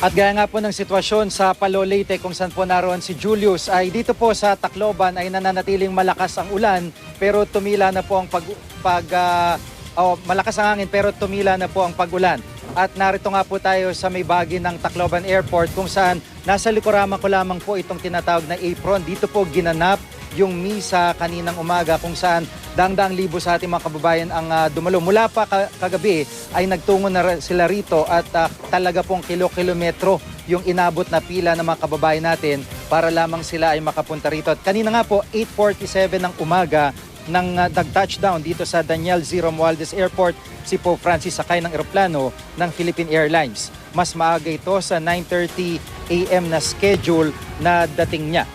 At gaya nga po ng sitwasyon sa Palo Leyte kung saan po naroon si Julius, ay dito po sa Tacloban ay nananatiling malakas ang ulan pero tumila na po ang malakas ang hangin pero tumila na po ang pag-ulan. At narito nga po tayo sa may bahagi ng Tacloban Airport kung saan nasa likuran ko lamang po itong tinatawag na apron. Dito po ginanap yung misa kaninang umaga kung saan daang-daang libo sa ating mga kababayan ang dumalo. Mula pa kagabi ay nagtungo na sila rito at talaga pong kilo-kilometro yung inabot na pila ng mga kababayan natin para lamang sila ay makapunta rito. At kanina nga po 8:47 ng umaga nang nag-touchdown dito sa Daniel Z. Romualdez Airport si Pope Francis sakay ng eroplano ng Philippine Airlines. Mas maaga ito sa 9:30 AM na schedule na dating niya.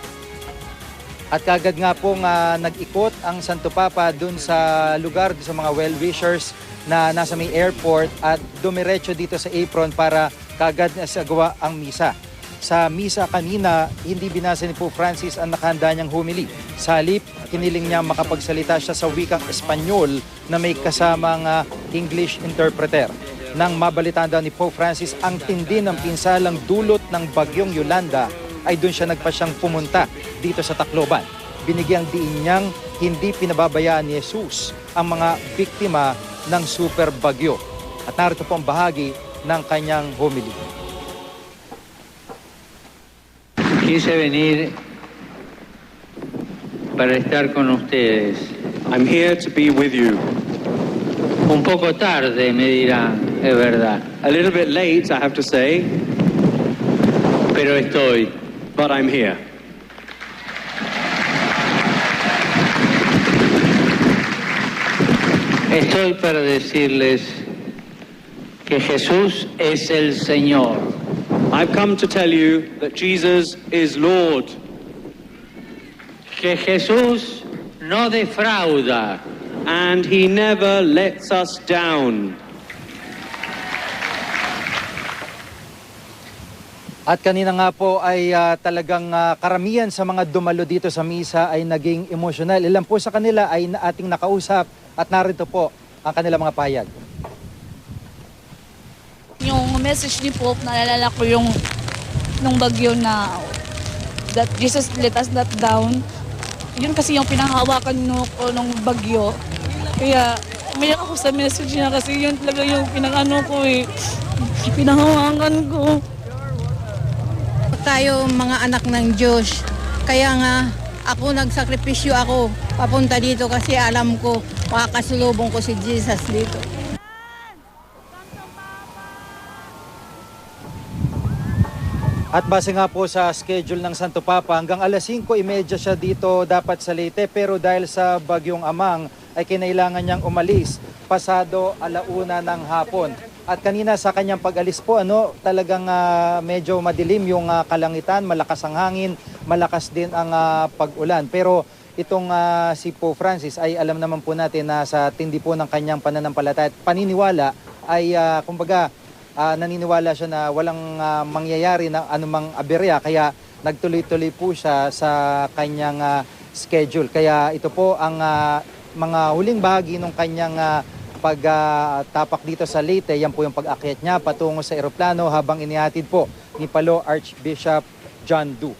At kagad nga pong nag-ikot ang Santo Papa dun sa lugar, sa mga well-wishers na nasa may airport at dumiretso dito sa apron para kagad nasagawa ang misa. Sa misa kanina, hindi binasa ni Pope Francis ang nakahanda niyang humili. Sa halip, kiniling niya makapagsalita siya sa wikang Espanyol na may kasamang English interpreter. Nang mabalitaan daw ni Pope Francis ang tindi ng pinsalang dulot ng bagyong Yolanda, ay doon siya nagpasyang pumunta dito sa Tacloban. Binigyang diin niyang hindi pinababayaan ni Jesus ang mga biktima ng super bagyo. At narito po ang bahagi ng kanyang homily. Quise venir para estar con ustedes. I'm here to be with you. Un poco tarde, me dirán, es verdad. A little bit late, I have to say, Pero estoy. but I'm here. Estoy para decirles que Jesús es el Señor. I've come to tell you that Jesus is Lord, Que Jesús no defrauda. and He never lets us down. At kanina nga po ay talagang karamihan sa mga dumalo dito sa misa ay naging emosyonal. Ilan po sa kanila ay ating nakausap at narito po ang kanilang mga pahayag. Yung message ni Pope, naalala ko yung nung bagyo na that Jesus let us not down. Yun kasi yung pinahawakan ko nung bagyo. Kaya umiyak ako sa message niya kasi yun talaga yung pinahawakan ko. Tayo mga anak ng Diyos. Kaya nga ako nagsakripisyo ako papunta dito kasi alam ko makakasulubong ko si Jesus dito. At base nga po sa schedule ng Santo Papa, hanggang alas 5:30 siya dito dapat sa Leyte pero dahil sa bagyong Amang ay kinailangan niyang umalis pasado 1:00 ng hapon. At kanina sa kanyang pag-alis po, talagang medyo madilim yung kalangitan, malakas ang hangin, malakas din ang pag-ulan. Pero itong si Pope Francis ay alam naman po natin na sa tindi po ng kanyang pananampalataya at paniniwala ay naniniwala siya na walang mangyayari na anumang aberya. Kaya nagtuloy-tuloy po siya sa kanyang schedule. Kaya ito po ang mga huling bahagi ng kanyang pagtapak dito sa Leyte. Yan po yung pag-akyat niya patungo sa eroplano habang inihatid po ni Palo Archbishop John Du.